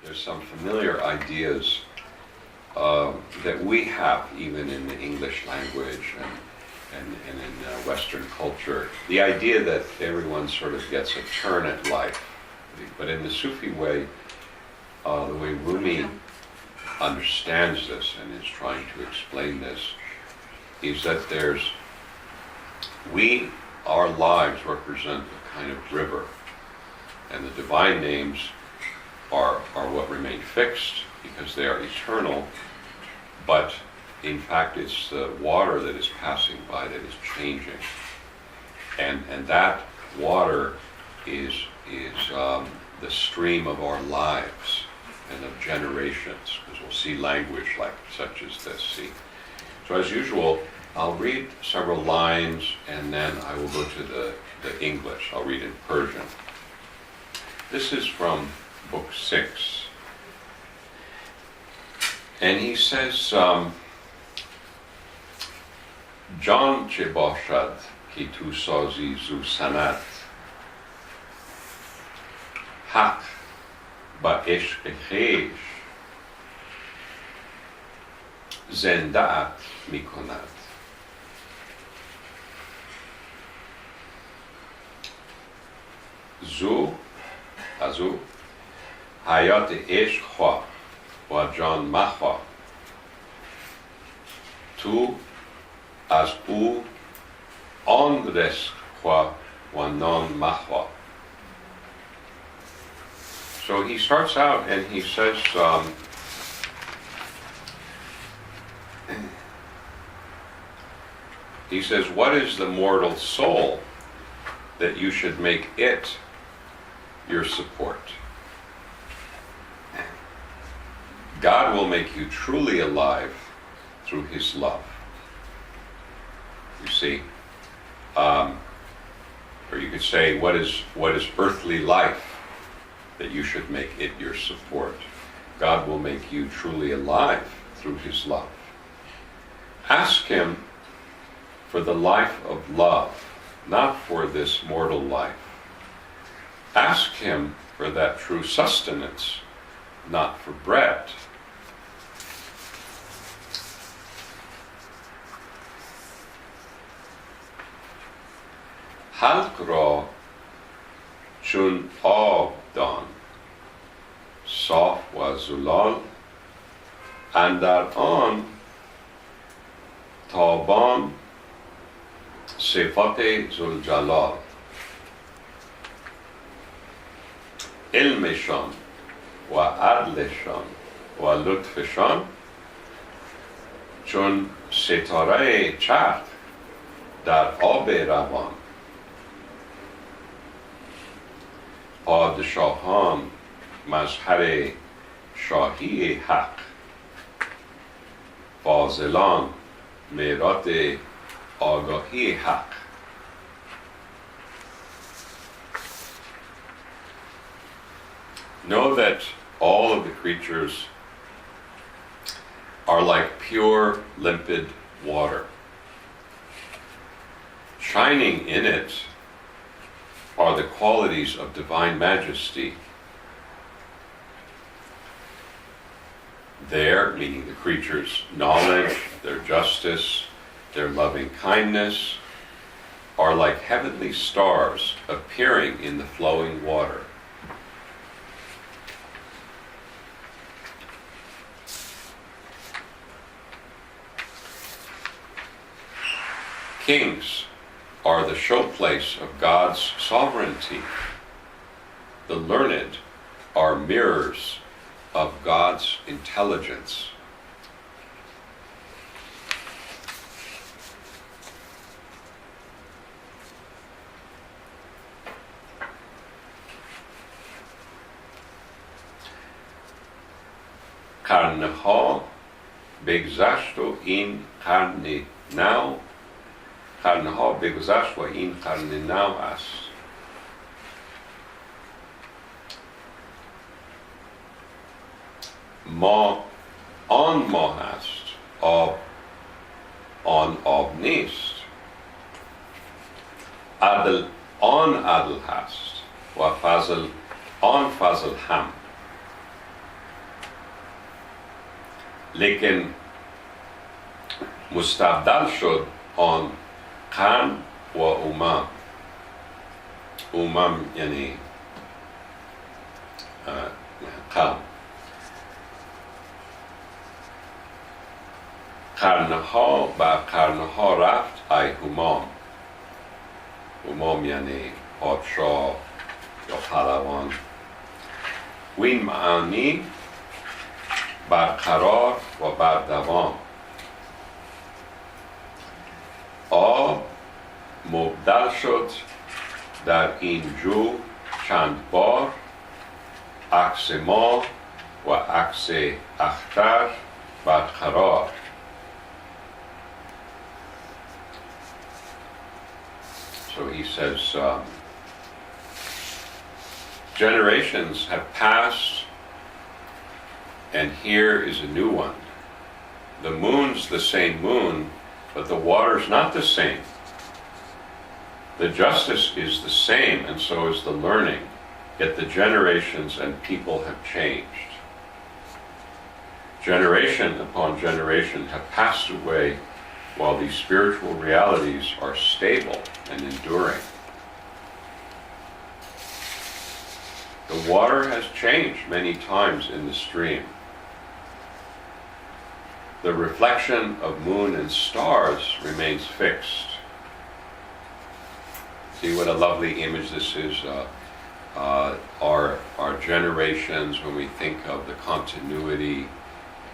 there's some familiar ideas that we have even in the English language and in Western culture. The idea that everyone sort of gets a turn at life. But in the Sufi way, the way Rumi understands this and is trying to explain this, is that our lives represent a kind of river, and the divine names are what remain fixed because they are eternal, but in fact it's the water that is passing by that is changing, and that water is the stream of our lives and of generations, because we'll see language like such as this. See, so as usual, I'll read several lines and then I will go to the English. I'll read in Persian. This is from book 6. And he says, Jan che bashad ki tu sazi zu sanat, haq ba ishq khish zenda'at mikonad. از او حیات عشق خواه و جان مخواه، تو از او آن رزق خواه و نان مخواه. So he starts out and he says, what is the mortal soul that you should make it your support? God will make you truly alive through His love. You see, or you could say, what is earthly life that you should make it your support? God will make you truly alive through His love. Ask Him for the life of love, not for this mortal life. Ask Him for that true sustenance, not for bread. حلق را چون آب دان، صاف و زلال، اندر آن تابان صفات ذوالجلال. علمشان و عدلشان و لطفشان چون ستاره چرخ در آب روان. پادشاهان مظهر شاهی حق، فاضلان میرات آگاهی حق. Know that all of the creatures are like pure, limpid water. Shining in it are the qualities of divine majesty. Their, meaning the creatures' knowledge, their justice, their loving kindness, are like heavenly stars appearing in the flowing water. Kings are the showplace of God's sovereignty. The learned are mirrors of God's intelligence. قرنها بگذشت و این قرن نو، قرنها بگذشت و این قرن نو است. ما آن ماه است، آب آن آب نیست. عدل آن عدل هست و فضل آن فضل هم. لیکن مستبدل شد آن قرن و امم. امم یعنی قرن. قرنها بر قرنها رفت ای همام. همام یعنی پادشاه یا پهلوان. و این معانی برقرار و بردوام. آب مبدل شد در این جو چند بار، عکس ما و عکس اختر برقرار. So he says, generations have passed, and here is a new one. The moon's the same moon, but the water's not the same. The justice is the same, and so is the learning, yet the generations and people have changed. Generation upon generation have passed away, while these spiritual realities are stable and enduring. The water has changed many times in the stream. The reflection of moon and stars remains fixed. See what a lovely image this is. Our generations, when we think of the continuity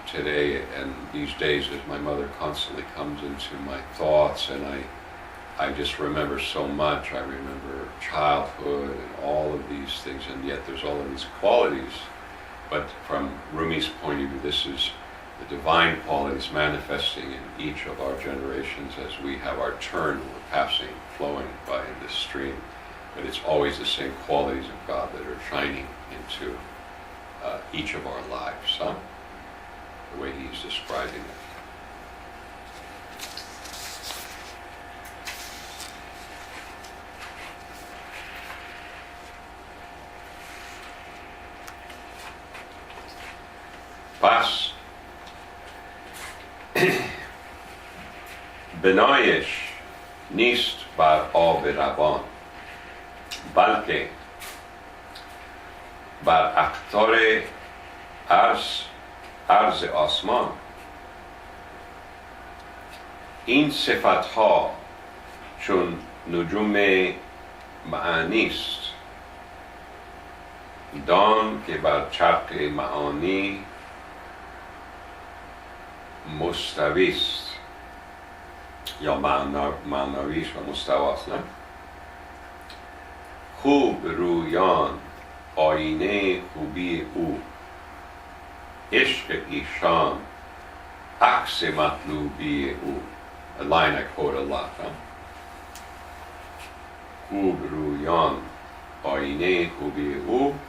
today and these days, as my mother constantly comes into my thoughts, and I just remember so much. I remember childhood and all of these things, and yet there's all of these qualities. But from Rumi's point of view, this is the divine qualities manifesting in each of our generations as we have our turn, we're passing, flowing by in this stream. But it's always the same qualities of God that are shining into each of our lives, the way he's describing it. پس بنایش نیست بر آب روان، بلکه بر اقطار عرض آسمان. این صفتها چون نجوم معانی است، دان که بر چرخ معانی مستوی است، یا معنویش و مستواست. نه؟ خوب رویان آینه خوبی او، عشق ایشان عکس مطلوبی او. A line I quote a lot. خوب رویان آینه خوبی او،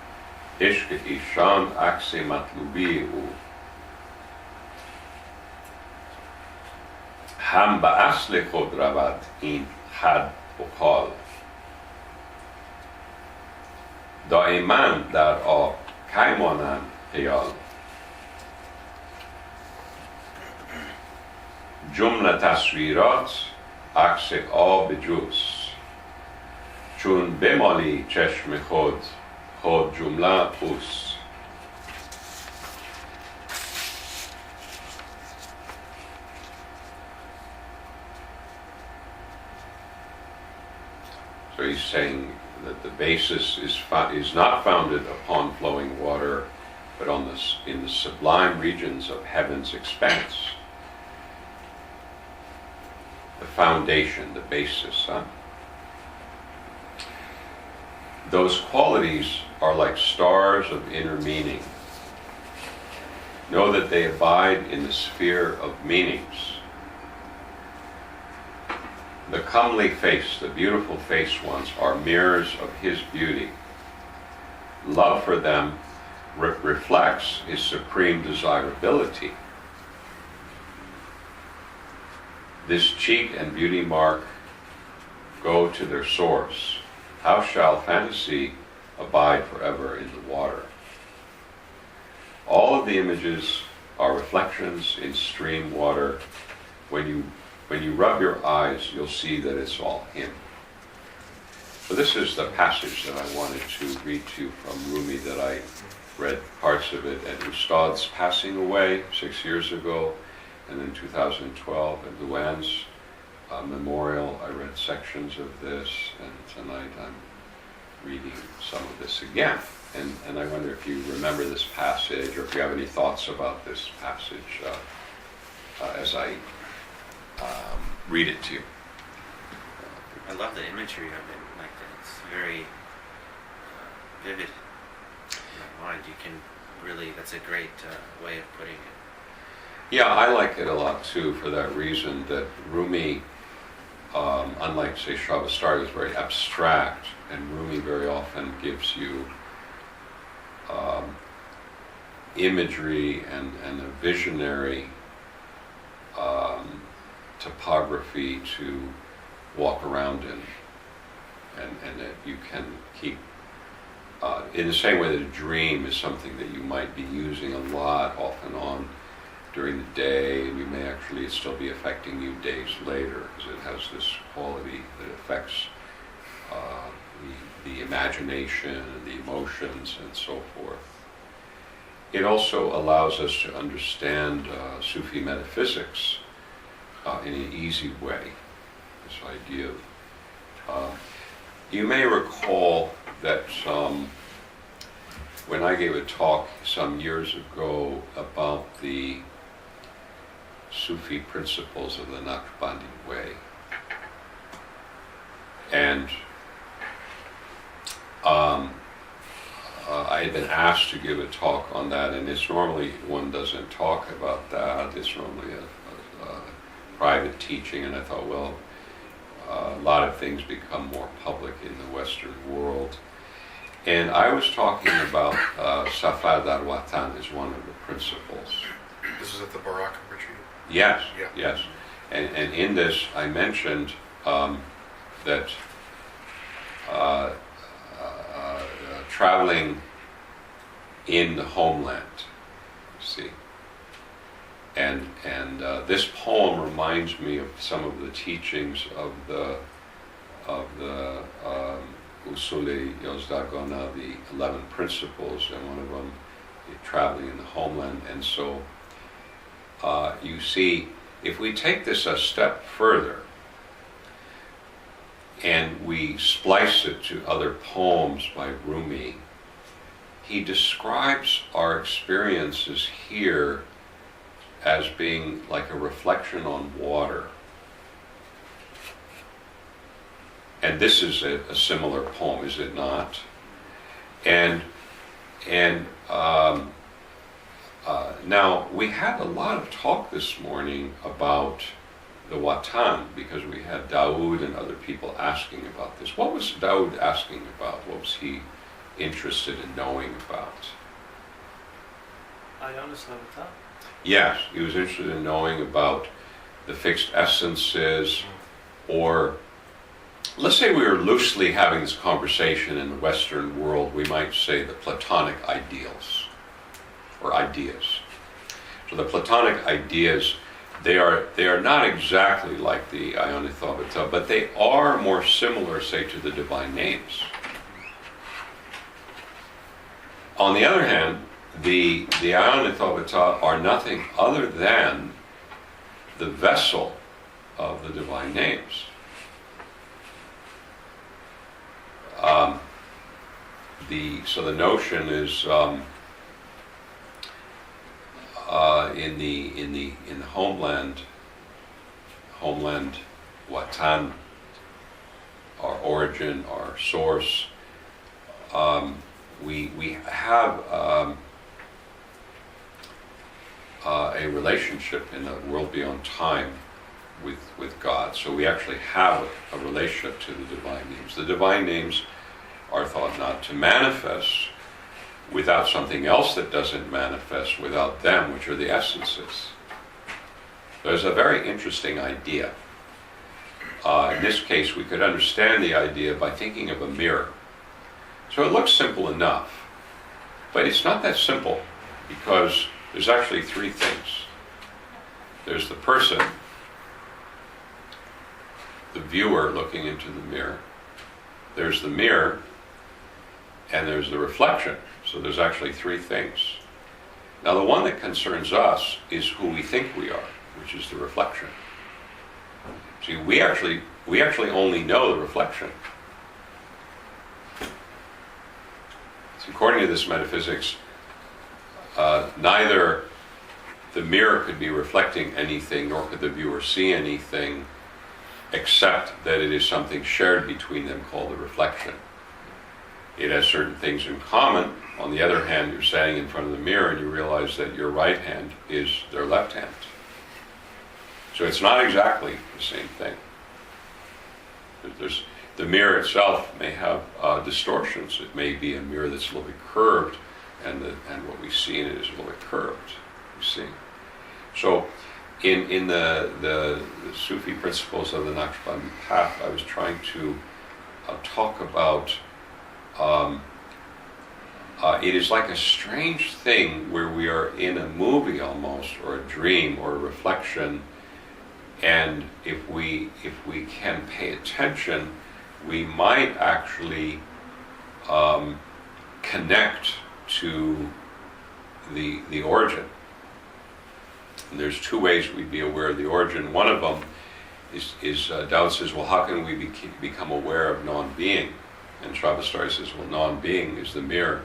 عشق ایشان عکس مطلوبی او. هم به اصل خود رود این حد و قال، دائما در آب کی مانند خیال. جمله تصویرات عکس آب جوست، چون بمالی چشم خود جمله اوست. So he's saying that the basis is not founded upon flowing water, but in the sublime regions of heaven's expanse. The foundation, the basis. Those qualities are like stars of inner meaning. Know that they abide in the sphere of meanings. The comely face, the beautiful face ones, are mirrors of his beauty. Love for them reflects his supreme desirability. This cheek and beauty mark go to their source. How shall fantasy abide forever in the water? All of the images are reflections in stream water. When you rub your eyes, you'll see that it's all him. So this is the passage that I wanted to read to you from Rumi, that I read parts of it at Ustad's passing away 6 years ago, and in 2012 at Luann's memorial. I read sections of this, and tonight I'm reading some of this again. And I wonder if you remember this passage, or if you have any thoughts about this passage as I read it to you. I love the imagery of it. Like, it's very vivid in my mind. You can really, that's a great way of putting it. Yeah, I like it a lot too, for that reason, that Rumi, unlike, say, Shavastar, is very abstract, and Rumi very often gives you imagery and a visionary topography to walk around in, and that you can keep, in the same way that a dream is something that you might be using a lot off and on during the day, and you may actually still be affecting you days later, because it has this quality that affects the imagination and the emotions and so forth. It also allows us to understand Sufi metaphysics in an easy way. This idea of, you may recall that when I gave a talk some years ago about the Sufi principles of the Naqshbandi way, and I had been asked to give a talk on that, and it's normally, one doesn't talk about that, it's normally a private teaching, and I thought, well, a lot of things become more public in the Western world. And I was talking about Safa Dar Watan as one of the principles. This is at the Baraka retreat? Yes, yeah. Yes. And in this I mentioned that traveling in the homeland, see, and this poem reminds me of some of the teachings of the Usul-i Yozdagona, the 11 principles, and one of them, traveling in the homeland. And so you see, if we take this a step further and we splice it to other poems by Rumi, he describes our experiences here as being like a reflection on water. And this is a similar poem, is it not? And now, we had a lot of talk this morning about the Watan, because we had Dawood and other people asking about this. What was Dawood asking about? What was he interested in knowing about? Yes, he was interested in knowing about the fixed essences, or let's say we were loosely having this conversation in the Western world, we might say the Platonic ideals, or ideas. So the Platonic ideas, they are not exactly like the Ionithavata, but they are more similar, say, to the divine names. On the other hand, the Ionithavata are nothing other than the vessel of the divine names. So the notion is in the homeland, Watan, our origin, our source. We have a relationship in the world beyond time with God. So we actually have a relationship to the divine names. The divine names are thought not to manifest without something else that doesn't manifest without them, which are the essences. There's a very interesting idea. In this case, we could understand the idea by thinking of a mirror. So it looks simple enough, but it's not that simple, because there's actually three things. There's the person, the viewer looking into the mirror. There's the mirror, and there's the reflection. So there's actually three things. Now the one that concerns us is who we think we are, which is the reflection. See, we actually only know the reflection. So according to this metaphysics, neither the mirror could be reflecting anything, nor could the viewer see anything, except that it is something shared between them called the reflection. It has certain things in common. On the other hand, you're standing in front of the mirror and you realize that your right hand is their left hand. So it's not exactly the same thing. The mirror itself may have distortions. It may be a mirror that's a little bit curved, and what we see in it is a little bit curved. You see. So, in the Sufi principles of the Naqshbandi path, I was trying to talk about. It is like a strange thing where we are in a movie almost, or a dream, or a reflection, and if we can pay attention, we might actually connect to the origin. And there's two ways we'd be aware of the origin. One of them is Dao says, well, how can we become aware of non-being? And Sravastari says, well, non-being is the mirror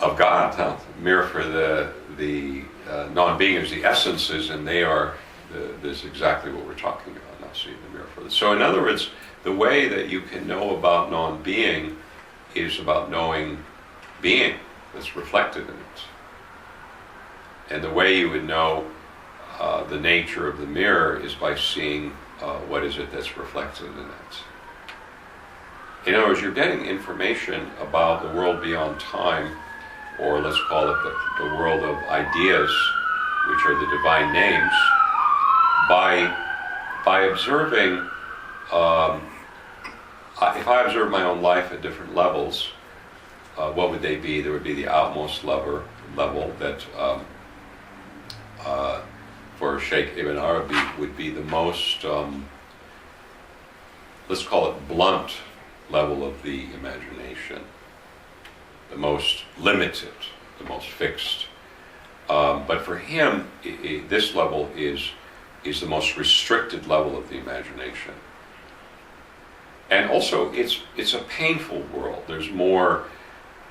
of God. Huh? Mirror for the non-being is the essences, and they are this is exactly what we're talking about now. See the mirror for this. So in other words, the way that you can know about non-being is about knowing being that's reflected in it. And the way you would know the nature of the mirror is by seeing what is it that's reflected in it. In other words, you're getting information about the world beyond time, or let's call it the world of ideas, which are the divine names, by observing. If I observe my own life at different levels, what would they be? There would be the outmost level that, for Sheikh Ibn Arabi, would be the most, let's call it blunt level of the imagination, the most limited, the most fixed. But for him, this level is the most restricted level of the imagination. And also, it's a painful world. There's more,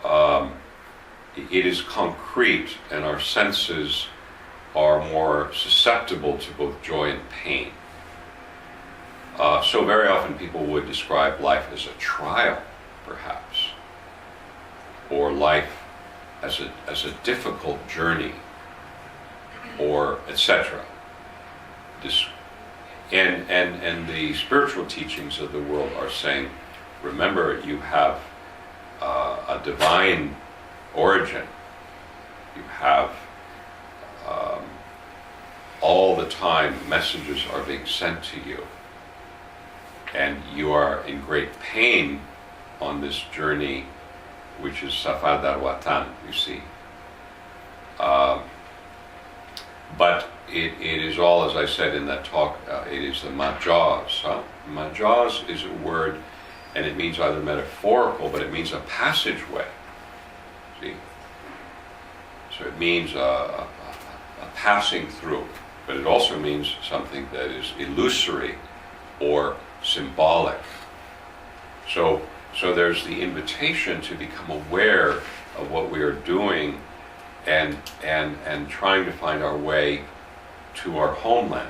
it is concrete, and our senses are more susceptible to both joy and pain. So very often people would describe life as a trial, perhaps, or life as a difficult journey, or etc. And the spiritual teachings of the world are saying, remember, you have a divine origin. You have all the time messages are being sent to you, and you are in great pain on this journey, which is Safar Dar Watan, you see. But it is all, as I said in that talk, it is the majaz. Huh? Majaz is a word, and it means either metaphorical, but it means a passageway. See? So it means a passing through, but it also means something that is illusory or symbolic. So there's the invitation to become aware of what we are doing and trying to find our way to our homeland.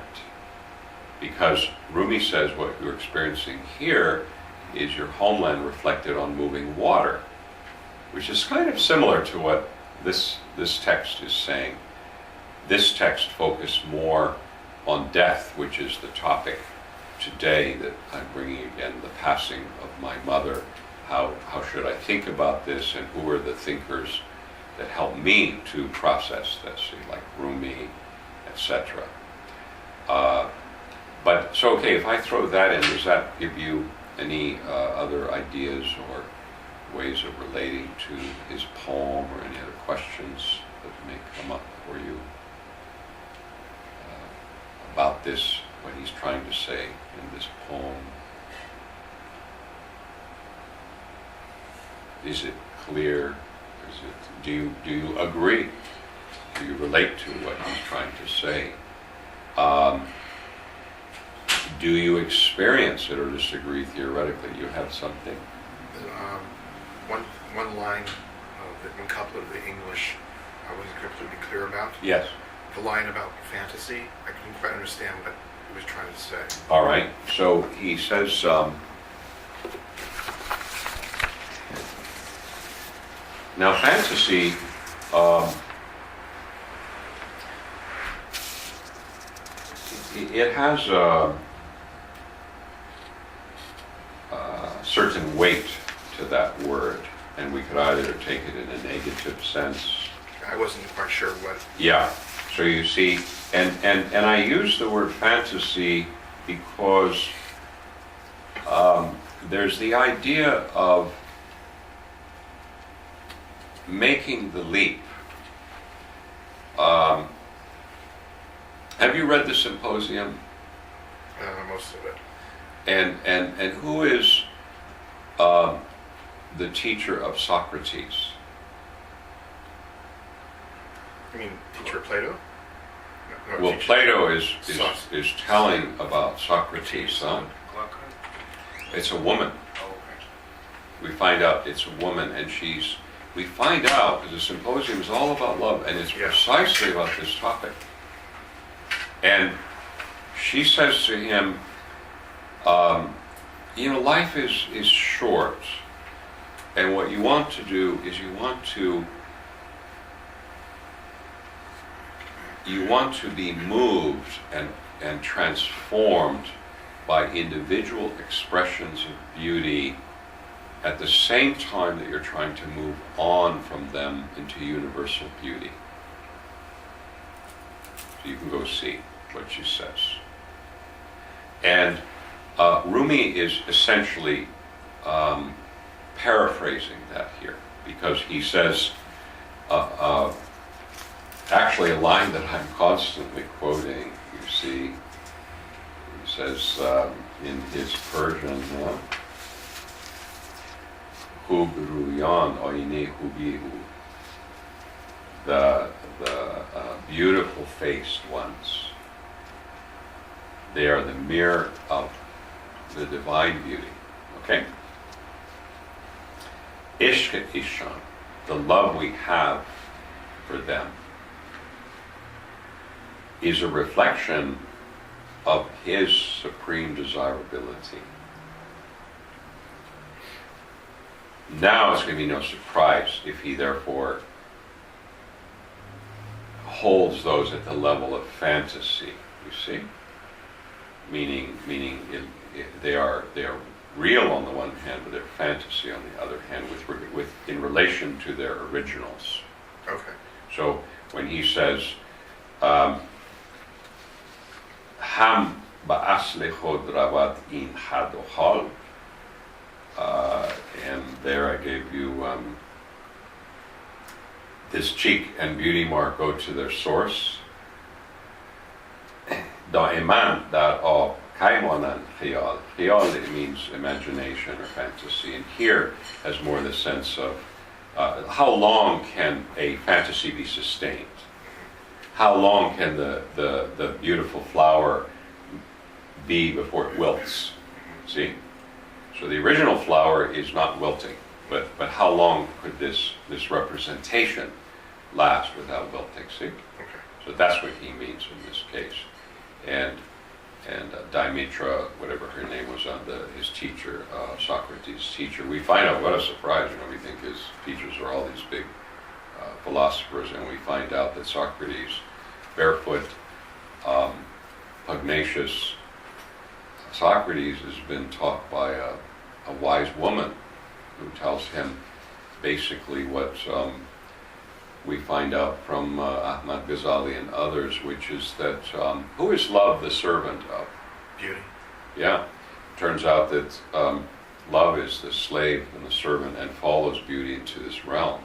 Because Rumi says what you're experiencing here is your homeland reflected on moving water, which is kind of similar to what this text is saying. This text focused more on death, which is the topic today that I'm bringing again, the passing of my mother. How should I think about this, and who are the thinkers that help me to process this, like Rumi, etc. But so, okay, if I throw that in, does that give you any other ideas or ways of relating to his poem, or any other questions? that may come up for you about this, what he's trying to say in this poem. Is it clear? Do you agree? Do you relate to what he's trying to say? Do you experience it or disagree theoretically? You have something. One line, one couplet of the English I wasn't completely clear about. Yes. The line about fantasy, I couldn't quite understand what he was trying to say. All right. So he says, now fantasy, it has a certain weight to that word, and we could either take it in a negative sense. I wasn't quite sure what. Yeah. So you see, and I use the word fantasy because there's the idea of making the leap. Have you read the Symposium? Most of it. And who is the teacher of Socrates? You mean teacher Plato? No, Well, teacher. Plato is telling about Socrates, huh? It's a woman. Oh, okay. We find out it's a woman, and we find out, because the Symposium is all about love, and it's precisely about this topic. And she says to him, life is short, and what you want to do is you want to be moved and transformed by individual expressions of beauty at the same time that you're trying to move on from them into universal beauty. So you can go see what she says. And Rumi is essentially paraphrasing that here, because he says, actually a line that I'm constantly quoting, you see, he says in his Persian, Hubruyan oyne hubihu, the beautiful faced ones, they are the mirror of the divine beauty. Okay? Ishq ishan, the love we have for them, is a reflection of his supreme desirability. Now it's going to be no surprise if he therefore holds those at the level of fantasy, you see? Meaning they are real on the one hand, but they're fantasy on the other hand, with in relation to their originals. Okay. So when he says, Ham ba'asle chod ravat in hadohal, and there I gave you this cheek and beauty mark go to their source. Da'iman da'o kaimonan khiyal. Khiyal, it means imagination or fantasy, and here has more the sense of how long can a fantasy be sustained? How long can the beautiful flower be before it wilts? See? So the original flower is not wilting, but how long could this representation last without wilting? See? Okay. So that's what he means in this case. And Dimitra, whatever her name was, his teacher, Socrates' teacher, we find out, what a surprise, we think his teachers are all these big philosophers, and we find out that Socrates, barefoot, pugnacious Socrates, has been taught by a wise woman who tells him basically what we find out from Ahmad Ghazali and others, which is that who is love the servant of? Beauty. Yeah. Turns out that love is the slave and the servant and follows beauty into this realm.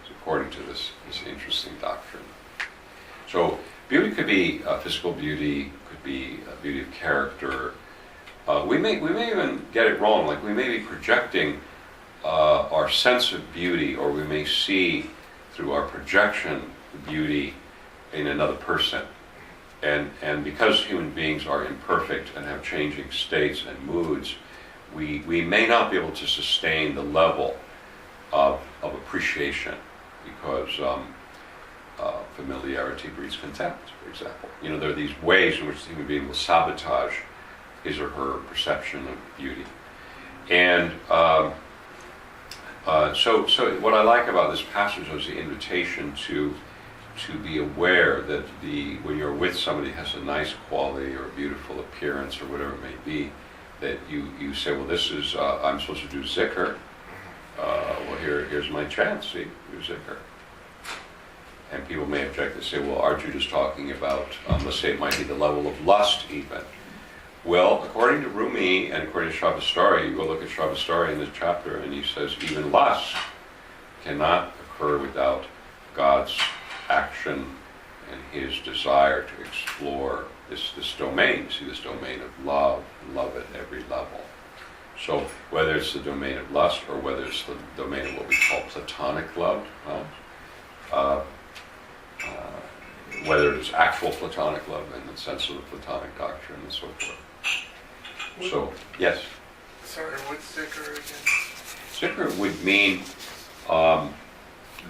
It's according to this interesting doctrine. So beauty could be physical beauty, could be beauty of character. We may even get it wrong, like we may be projecting our sense of beauty, or we may see through our projection beauty in another person. And because human beings are imperfect and have changing states and moods, we may not be able to sustain the level of appreciation, because familiarity breeds contempt, for example. There are these ways in which the human being will sabotage his or her perception of beauty. And so what I like about this passage is the invitation to be aware that when you're with somebody who has a nice quality or a beautiful appearance or whatever it may be, that you say, well, this is, I'm supposed to do Zikr. Well, here's my chance, see, do Zikr. And people may object and say, well, aren't you just talking about, let's say it might be the level of lust even. Well, according to Rumi and according to Shavastari, you go look at Shavastari in this chapter, and he says even lust cannot occur without God's action and his desire to explore this domain. See, this domain of love, and love at every level. So whether it's the domain of lust or whether it's the domain of what we call platonic love, whether it is actual platonic love in the sense of the platonic doctrine and so forth. So, yes? Sorry, what's Zikr again? Zikr would mean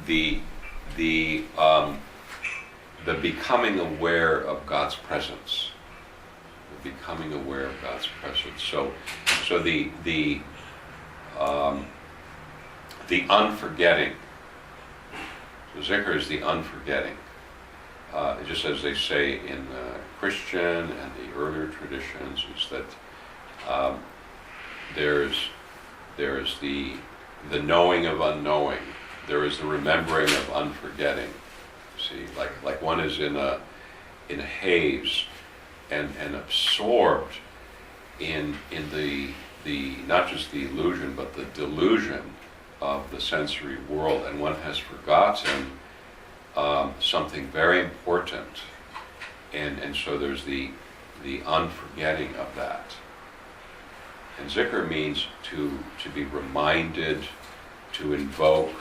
the becoming aware of God's presence. The becoming aware of God's presence. So the unforgetting. So Zikr is the unforgetting. Just as they say in Christian and the earlier traditions, is that there is the knowing of unknowing. There is the remembering of unforgetting. See, like one is in a haze and absorbed in the not just the illusion but the delusion of the sensory world, and one has forgotten something very important, and so there's the unforgetting of that. And Zikr means to be reminded, to invoke,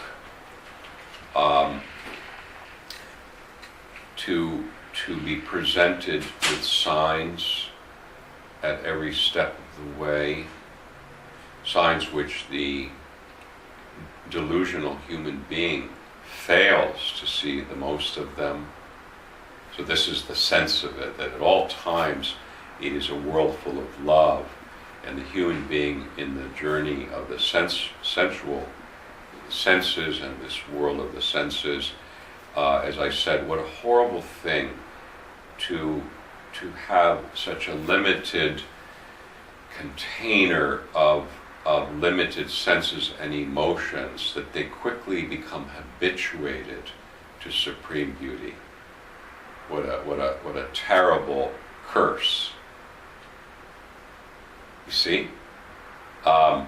to be presented with signs at every step of the way, signs which the delusional human being fails to see the most of them. So this is the sense of it, that at all times it is a world full of love, and the human being in the journey of the sensual senses and this world of the senses, as I said, what a horrible thing to have such a limited container of limited senses and emotions that they quickly become habituated to supreme beauty. What a terrible curse. You see? I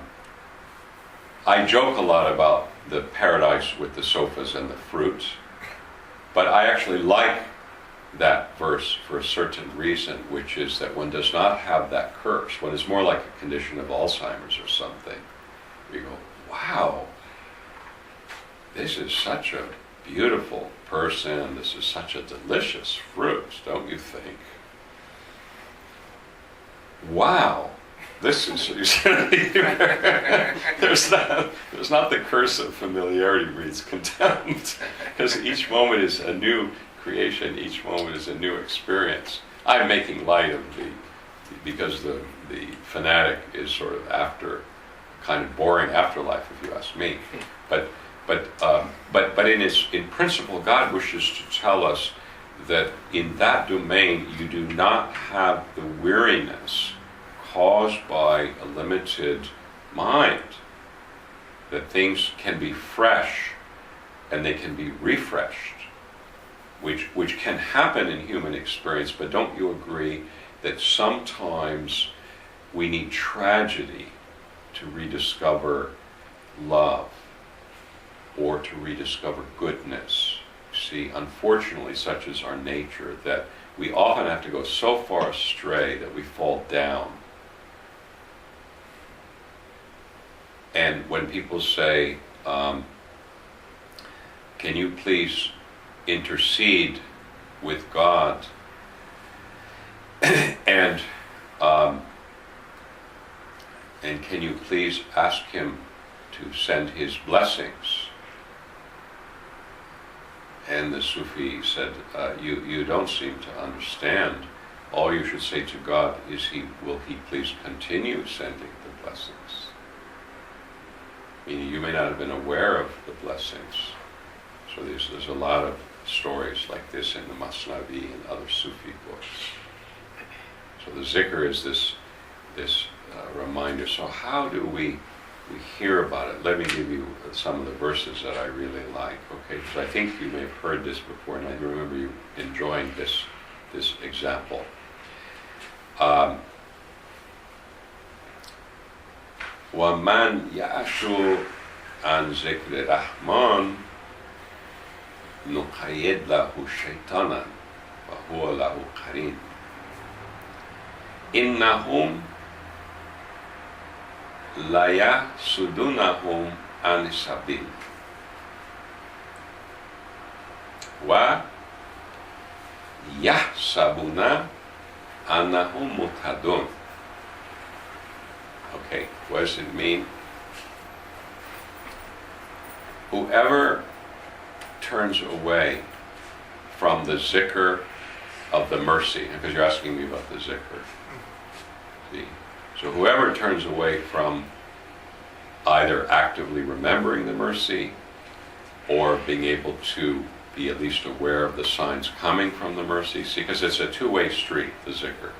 joke a lot about the paradise with the sofas and the fruits, but I actually like that verse for a certain reason, which is that one does not have that curse. One is more like a condition of Alzheimer's or something. You go, wow, this is such a beautiful person, this is such a delicious fruit, don't you think? Wow, this is there's not the curse of familiarity breeds contempt, because each moment is a new creation, each moment is a new experience. I'm making light of because the fanatic is sort of after kind of boring afterlife, if you ask me. But in principle, God wishes to tell us that in that domain you do not have the weariness caused by a limited mind. That things can be fresh and they can be refreshed, which can happen in human experience, but don't you agree that sometimes we need tragedy to rediscover love, or to rediscover goodness. See, unfortunately, such is our nature that we often have to go so far astray that we fall down. And when people say, can you please intercede with God and can you please ask him to send his blessings? And the Sufi said, you don't seem to understand. All you should say to God is, will he please continue sending the blessings? Meaning you may not have been aware of the blessings. So there's a lot of stories like this in the Masnavi and other Sufi books. So the Zikr is this reminder. So how do we hear about it? Let me give you some of the verses that I really like, okay? Because I think you may have heard this before, and I remember you enjoying this example. وَمَنْ يَعْشُ عَنْ ذِكْرِ الرَّحْمَنِ نُقَيِّدْ لَهُ شَيْطَانًا فَهُوَ لَهُ قَرِينٌ إِنَّهُمْ لَيَحْسُدُونَهُمْ عَنِ السَّبِيلِ وَيَحْسَبُونَ أَنَّهُمْ مُهْتَدُونَ. Okay, what does it mean? Whoever turns away from the zikr of the mercy, because you're asking me about the zikr. See? So whoever turns away from either actively remembering the mercy or being able to be at least aware of the signs coming from the mercy, see, because it's a two-way street, the zikr.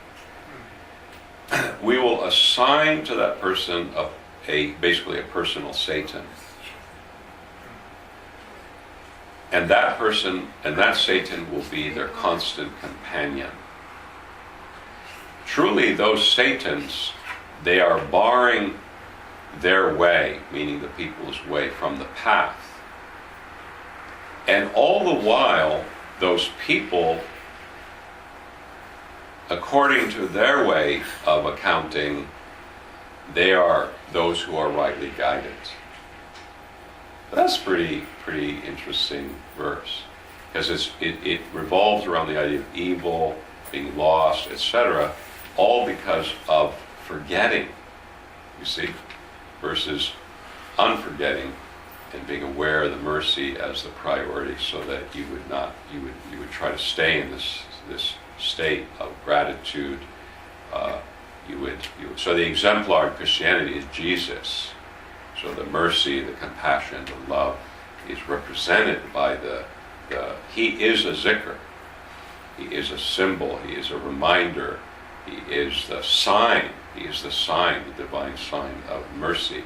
We will assign to that person basically a personal Satan. And that person and that Satan will be their constant companion. Truly, those Satans, they are barring their way, meaning the people's way, from the path. And all the while, those people, according to their way of accounting, they are those who are rightly guided. That's pretty interesting verse, because it revolves around the idea of evil, being lost, etc., all because of forgetting, you see, versus unforgetting and being aware of the mercy as the priority, so that you would try to stay in this state of gratitude. So the exemplar in Christianity is Jesus. So the mercy, the compassion, the love is represented by he is a zikr. He is a symbol. He is a reminder. He is the sign. He is the sign, the divine sign of mercy.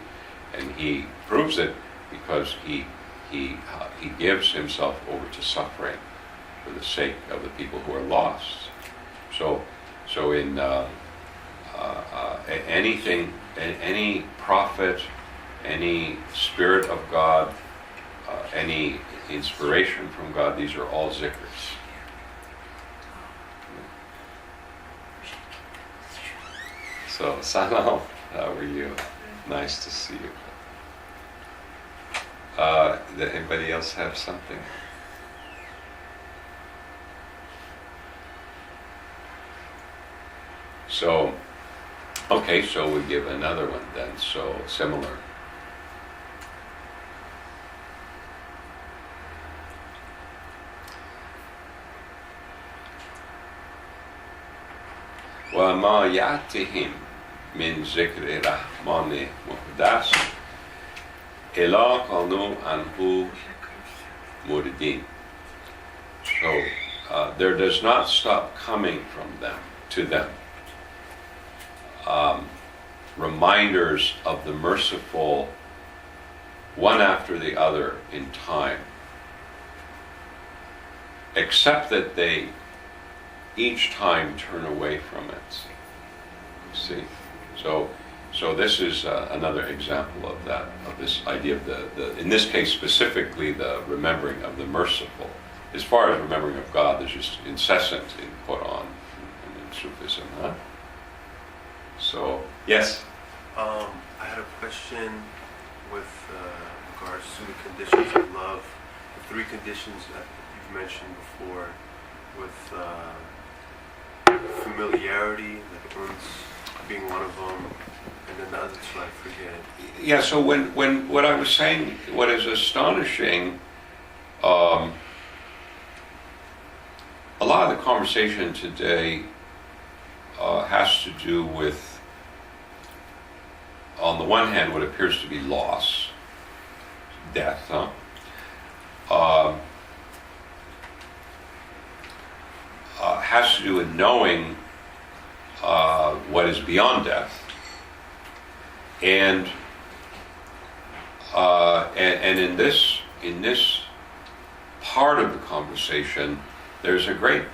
And he proves it because he gives himself over to suffering for the sake of the people who are lost. So in any prophet, any spirit of God, any inspiration from God, these are all zikrs. So, Salam, how are you? Nice to see you. Did anybody else have something? So, okay, so we give another one then, so similar. وَمَا يَأْتِهِمْ مِنْ ذِكْرِ الرَّحْمَنِ مُحْدَثٍ إِلَّا كَانُوا عَنْهُ مُعْرِضِينَ. So there does not stop coming to them reminders of the merciful, one after the other in time, except that they each time turn away from it. You see? So this is another example of that, of this idea of the in this case specifically, the remembering of the merciful. As far as remembering of God, there's just incessant in Quran and in Sufism, huh? So, yes? I had a question with regards to the conditions of love. The three conditions that you've mentioned before, with familiarity, like uns being one of them, and then the other two I forget. Yeah, so when what I was saying, what is astonishing, a lot of the conversation today has to do with, on the one hand, what appears to be loss, death, huh? Has to do with knowing what is beyond death, and in this part of the conversation, there's a great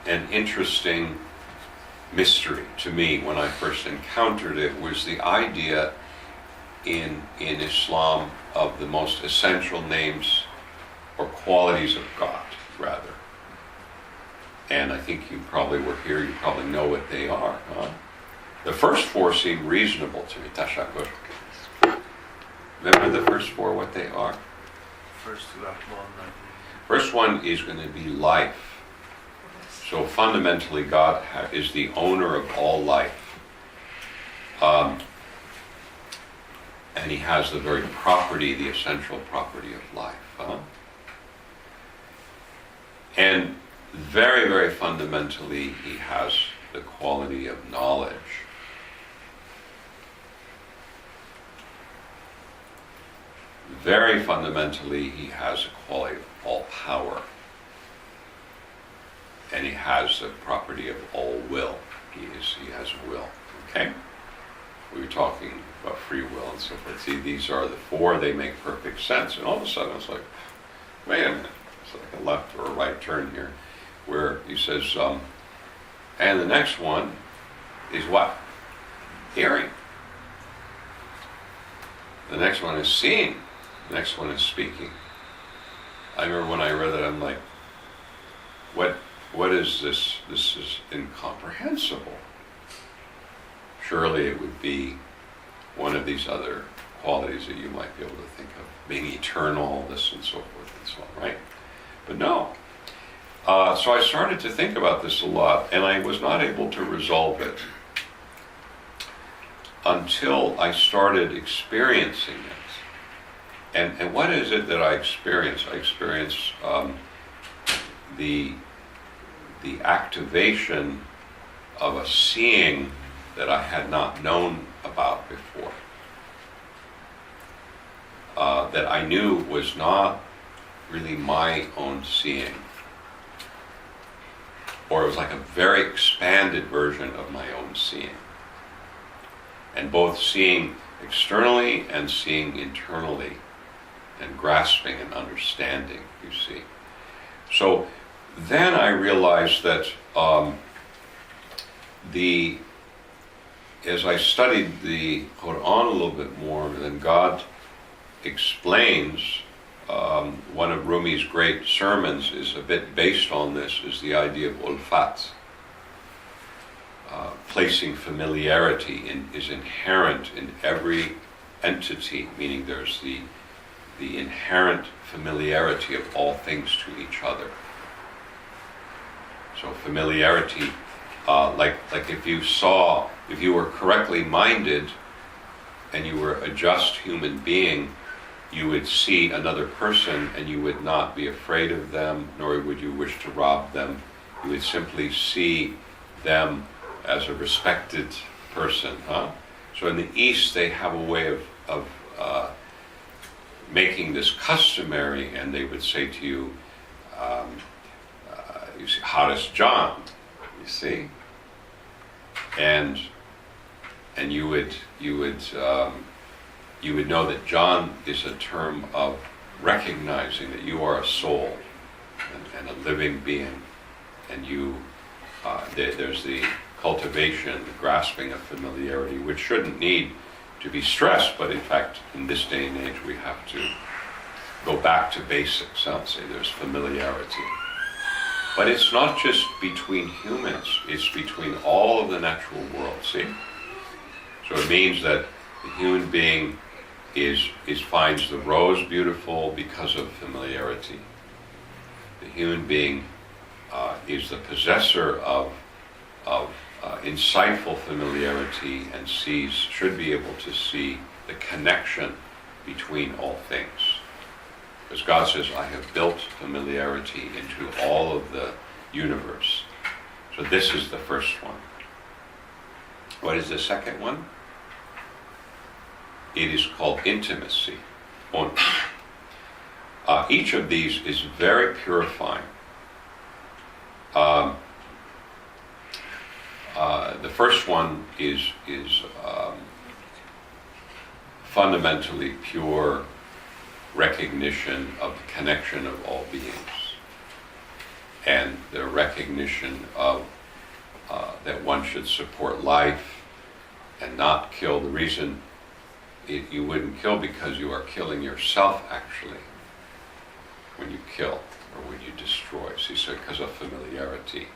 and interesting mystery to me when I first encountered it, was the idea in Islam of the most essential names or qualities of God, rather. And I think you probably were here, you probably know what they are, huh? The first four seem reasonable to me. Tashakur. Remember the first four, what they are? First one is going to be life. So fundamentally, God is the owner of all life. And He has the very property, the essential property of life. Huh? And very, very fundamentally, He has the quality of knowledge. Very fundamentally, He has a quality of all power. And He has the property of all will. He has will. Okay? We were talking about free will and so forth. See, these are the four, they make perfect sense. And all of a sudden it's like, wait a minute, it's like a left or a right turn here, where He says, and the next one is what? Hearing. The next one is seeing. The next one is speaking. I remember when I read that, I'm like, what is this? This is incomprehensible. Surely it would be one of these other qualities that you might be able to think of, being eternal, this and so forth and so on, right? But no. So I started to think about this a lot, and I was not able to resolve it until I started experiencing it. And what is it that I experience? I experience the activation of a seeing that I had not known about before. That I knew was not really my own seeing. Or it was like a very expanded version of my own seeing. And both seeing externally and seeing internally, and grasping and understanding, you see. So then I realized that as I studied the Quran a little bit more, then God explains, one of Rumi's great sermons is a bit based on this, is the idea of ulfat. Placing familiarity is inherent in every entity, meaning there's the inherent familiarity of all things to each other. So familiarity, like if you were correctly minded and you were a just human being, you would see another person and you would not be afraid of them, nor would you wish to rob them. You would simply see them as a respected person. Huh? So in the East, they have a way of making this customary, and they would say to you, you see, how does John? You see, and you would know that John is a term of recognizing that you are a soul and a living being, and you there's the cultivation, the grasping of familiarity, which shouldn't need to be stressed, but in fact, in this day and age, we have to go back to basics. I'll say there's familiarity. But it's not just between humans, it's between all of the natural world, see? So it means that the human being finds the rose beautiful because of familiarity. The human being is the possessor of insightful familiarity and should be able to see the connection between all things. Because God says, I have built familiarity into all of the universe. So this is the first one. What is the second one? It is called intimacy. Each of these is very purifying. The first one is fundamentally pure recognition of the connection of all beings, and the recognition of that one should support life and not kill. The reason you wouldn't kill, because you are killing yourself actually when you kill or when you destroy. See, so because of familiarity.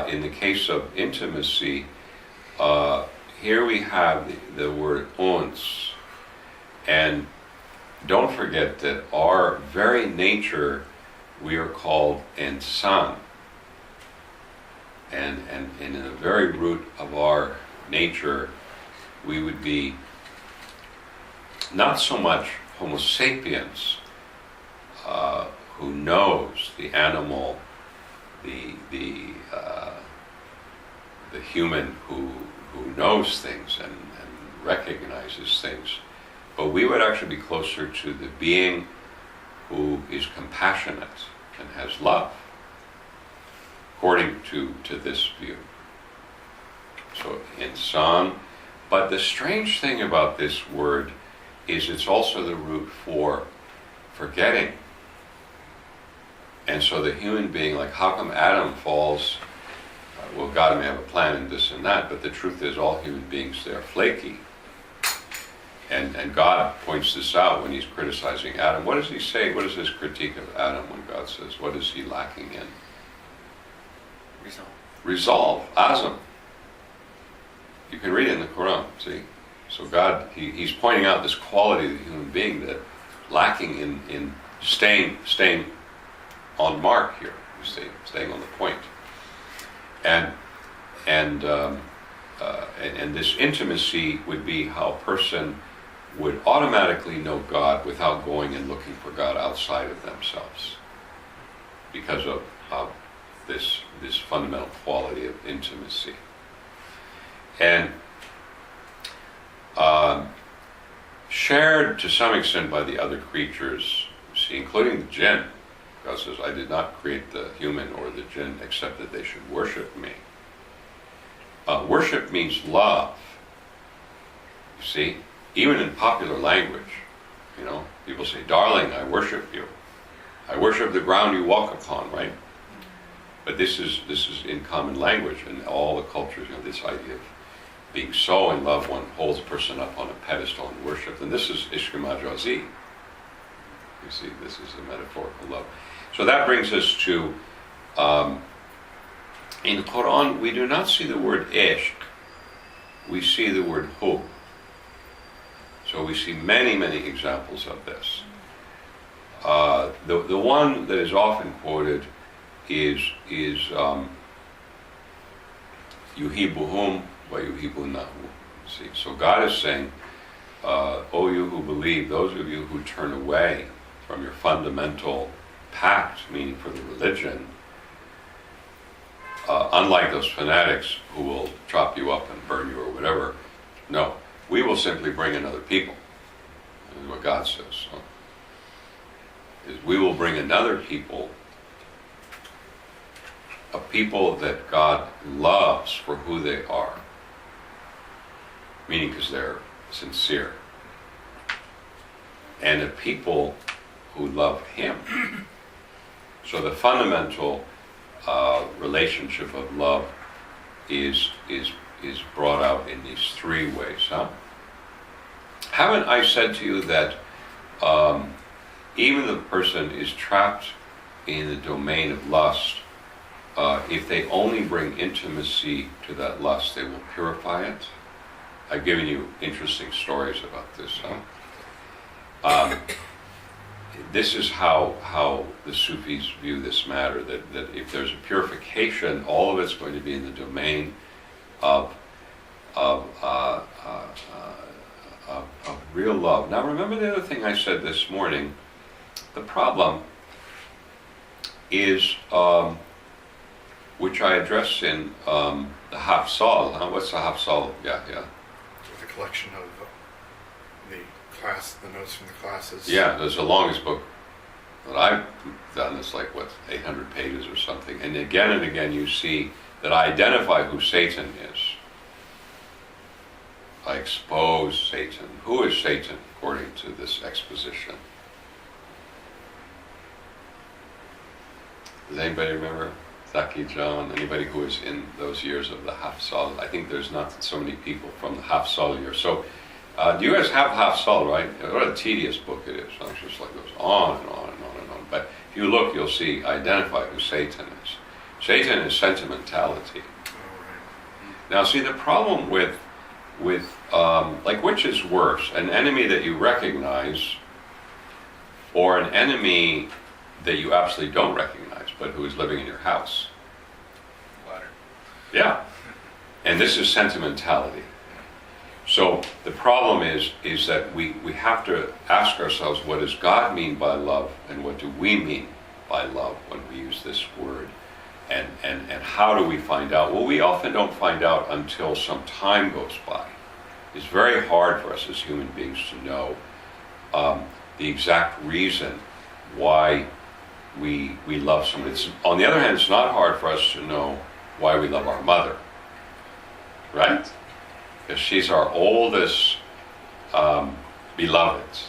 In the case of intimacy, here we have the word ons, and don't forget that our very nature, we are called insan. And in the very root of our nature, we would be not so much Homo sapiens, who knows the animal, the human who knows things and recognizes things, but we would actually be closer to the being who is compassionate and has love, according to this view. So insan. But the strange thing about this word is it's also the root for forgetting. And so the human being, like, how come Adam falls? Well, God may have a plan in this and that, but the truth is all human beings, they're flaky. And God points this out when he's criticizing Adam. What does he say? What is his critique of Adam when God says, what is he lacking in? Resolve. Azam. You can read it in the Quran, see? So God, he's pointing out this quality of the human being that lacking in staying on mark here, staying on the point. And this intimacy would be how a person would automatically know God without going and looking for God outside of themselves, because of this fundamental quality of intimacy. And shared to some extent by the other creatures, see, including the jinn. God says, I did not create the human or the jinn except that they should worship me. Worship means love. You see, even in popular language, people say, darling, I worship you. I worship the ground you walk upon, right? But this is in common language, and all the cultures, this idea of being so in love, one holds a person up on a pedestal and worships. And this is Ishq Majazi. You see, this is a metaphorical love. So that brings us to, in Quran, we do not see the word ishq, we see the word hub. So we see many, many examples of this. The one that is often quoted is yuhibuhum wa yuhibunahu. See, so God is saying, O you who believe, those of you who turn away from your fundamental pact, meaning for the religion, unlike those fanatics who will chop you up and burn you or whatever, no, we will simply bring another people. This is what God says. So, is we will bring another people, a people that God loves for who they are, meaning because they're sincere, and a people who love Him. So the fundamental relationship of love is brought out in these three ways, huh? Haven't I said to you that even the person is trapped in the domain of lust, if they only bring intimacy to that lust, they will purify it? I've given you interesting stories about this, huh? This is how the Sufis view this matter, that if there's a purification, all of it's going to be in the domain of real love. Now remember the other thing I said this morning, the problem is, which I address in the Hafsal, huh? What's the Hafsal? Yeah. The collection of the notes from the classes. Yeah, there's the longest book that I've done. It's like, 800 pages or something. And again you see that I identify who Satan is. I expose Satan. Who is Satan, according to this exposition? Does anybody remember? Zaki John, anybody who was in those years of the Hafsal? I think there's not so many people from the Hafsal year. So, do you guys have Hafsal, right? What a tedious book it is. It's just like goes on and on and on and on. But if you look, you'll see, identify who Satan is. Satan is sentimentality. Now, see, the problem with which is worse, an enemy that you recognize, or an enemy that you absolutely don't recognize, but who is living in your house? Water. Yeah. And this is sentimentality. So the problem is that we have to ask ourselves, what does God mean by love, and what do we mean by love when we use this word? And how do we find out? Well, we often don't find out until some time goes by. It's very hard for us as human beings to know the exact reason why we love somebody. On the other hand, it's not hard for us to know why we love our mother, right? Because she's our oldest beloved.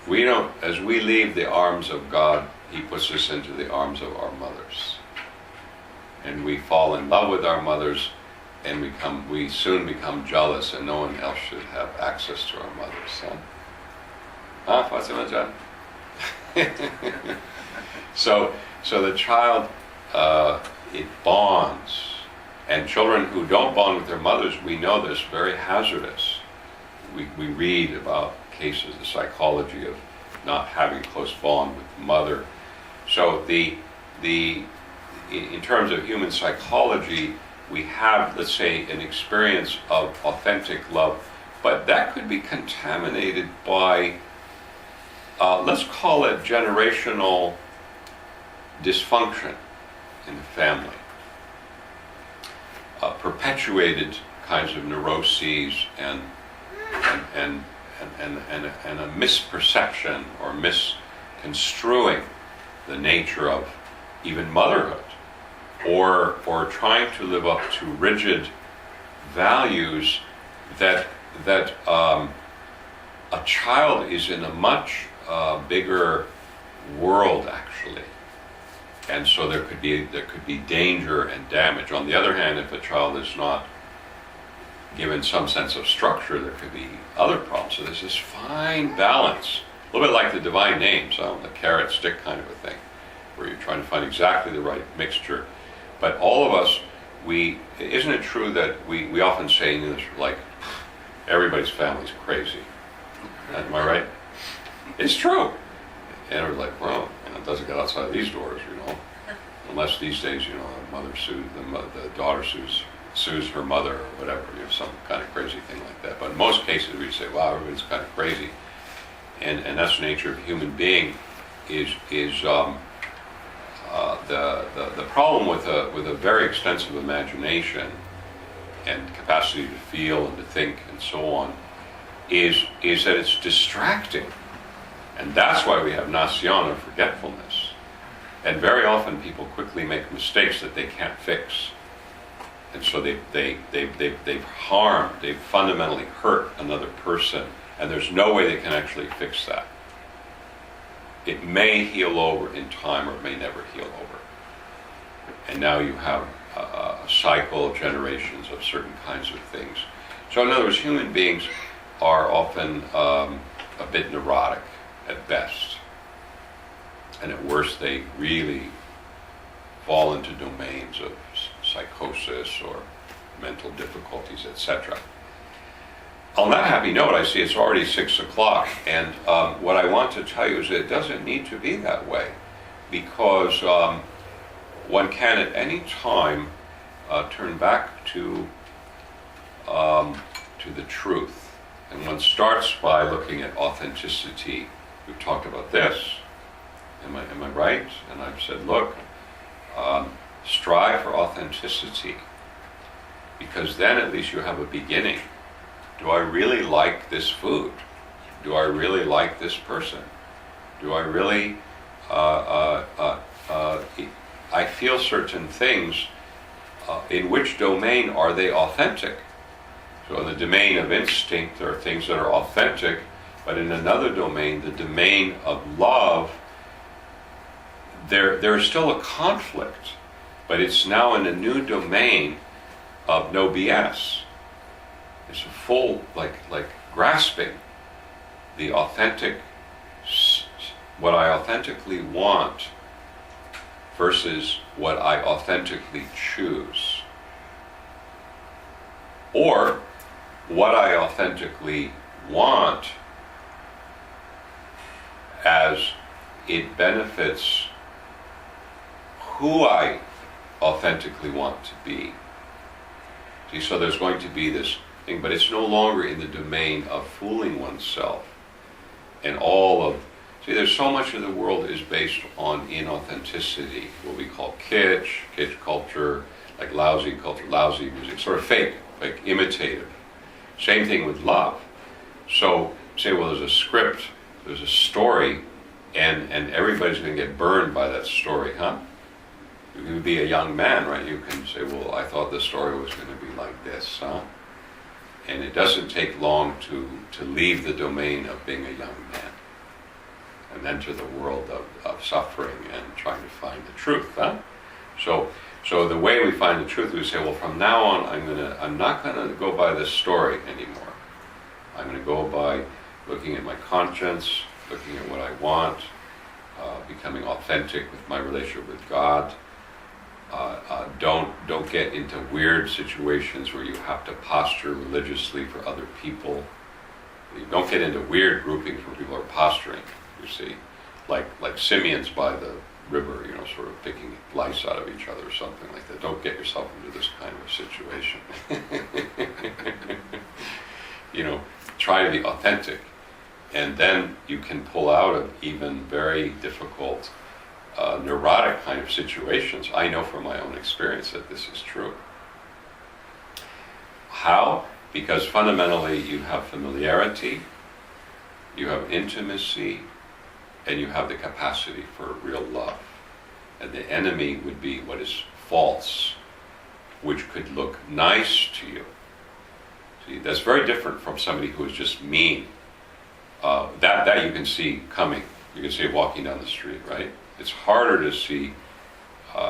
We don't, as we leave the arms of God, He puts us into the arms of our mothers. And we fall in love with our mothers, and we soon become jealous, and no one else should have access to our mothers. Huh, Fatima Jan? So the child, it bonds. And children who don't bond with their mothers, we know this, very hazardous. We read about cases, the psychology of not having a close bond with the mother. So in terms of human psychology, we have, let's say, an experience of authentic love, but that could be contaminated by, let's call it generational dysfunction in the family. Perpetuated kinds of neuroses and a misperception or misconstruing the nature of even motherhood, or trying to live up to rigid values that a child is in a much bigger world, actually. And so there could be danger and damage. On the other hand, if a child is not given some sense of structure, there could be other problems. So there's this fine balance, a little bit like the divine names, the carrot stick kind of a thing, where you're trying to find exactly the right mixture. But all of us, isn't it true that we often say in this, like, everybody's family's crazy? Am I right? It's true. And we're like, well, it doesn't get outside these doors, unless these days, the mother sues, the daughter sues her mother or whatever, some kind of crazy thing like that. But in most cases, we say, wow, everybody's kind of crazy, and that's the nature of a human being. Is the problem with a very extensive imagination and capacity to feel and to think and so on is that it's distracting. And that's why we have nasyan, or forgetfulness. And very often people quickly make mistakes that they can't fix. And so they've harmed, they've fundamentally hurt another person, and there's no way they can actually fix that. It may heal over in time, or it may never heal over. And now you have cycle generations of certain kinds of things. So in other words, human beings are often a bit neurotic at best. And at worst, they really fall into domains of psychosis or mental difficulties, etc. On that happy note, I see it's already 6 o'clock, and what I want to tell you is that it doesn't need to be that way, because one can at any time turn back to the truth. And one starts by looking at authenticity. We've talked about this. Am I right? And I've said, look, strive for authenticity, because then at least you have a beginning. Do I really like this food? Do I really like this person? Do I really, I feel certain things, in which domain are they authentic? So in the domain of instinct, there are things that are authentic, but in another domain, the domain of love, there is still a conflict, but it's now in a new domain of no BS. It's a full, like grasping the authentic, what I authentically want versus what I authentically choose. Or what I authentically want as it benefits who I authentically want to be. See, so there's going to be this thing, but it's no longer in the domain of fooling oneself and all of, see, there's so much of the world is based on inauthenticity, what we call kitsch culture, like lousy culture, lousy music, sort of fake, like imitative. Same thing with love. So say, well, there's a script, there's a story, and everybody's going to get burned by that story, huh? You can be a young man, right? You can say, well, I thought the story was going to be like this, huh? And it doesn't take long to leave the domain of being a young man and enter the world of suffering and trying to find the truth, huh? So the way we find the truth, we say, well, from now on, I'm not going to go by this story anymore. I'm going to go by looking at my conscience, looking at what I want, becoming authentic with my relationship with God. Don't get into weird situations where you have to posture religiously for other people. You don't get into weird groupings where people are posturing, you see, like simians by the river, sort of picking lice out of each other or something like that. Don't get yourself into this kind of situation. Try to be authentic, and then you can pull out of even very difficult neurotic kind of situations. I know from my own experience that this is true. How? Because fundamentally you have familiarity, you have intimacy, and you have the capacity for real love. And the enemy would be what is false, which could look nice to you. See, that's very different from somebody who is just mean. That you can see coming. You can see it walking down the street, right? It's harder to see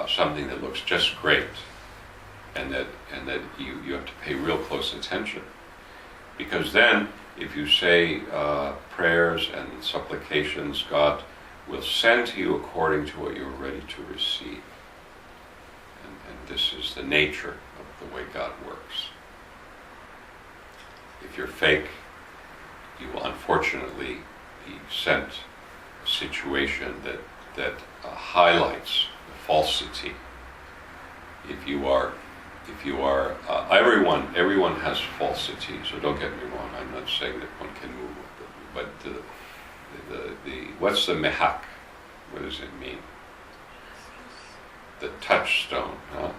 something that looks just great, and that you have to pay real close attention, because then if you say prayers and supplications, God will send to you according to what you're ready to receive, and this is the nature of the way God works. If you're fake, you will unfortunately be sent a situation that highlights the falsity. If you are, everyone has falsity. So don't get me wrong. I'm not saying that one can move, but what's the mehak? What does it mean? The touchstone, huh?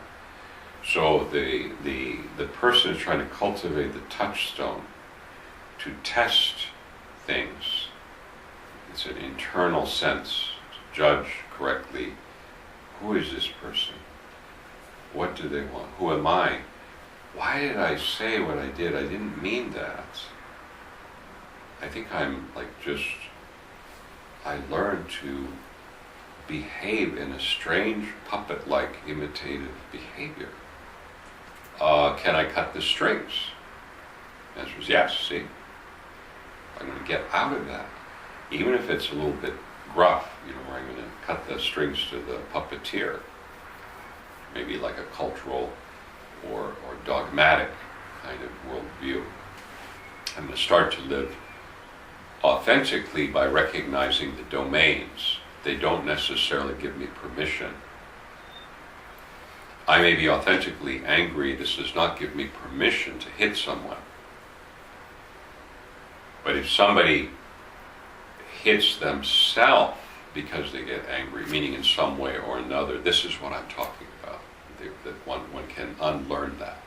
So the person is trying to cultivate the touchstone to test things. It's an internal sense. Judge correctly, who is this person? What do they want? Who am I? Why did I say what I did? I didn't mean that. I think I learned to behave in a strange puppet-like imitative behavior. can I cut the strings? The answer is yes, see? I'm going to get out of that. Even if it's a little bit gruff, where I'm going to cut the strings to the puppeteer. Maybe like a cultural or dogmatic kind of worldview. I'm going to start to live authentically by recognizing the domains. They don't necessarily give me permission. I may be authentically angry. This does not give me permission to hit someone. But if somebody hits themselves because they get angry, meaning in some way or another, this is what I'm talking about. That one can unlearn that.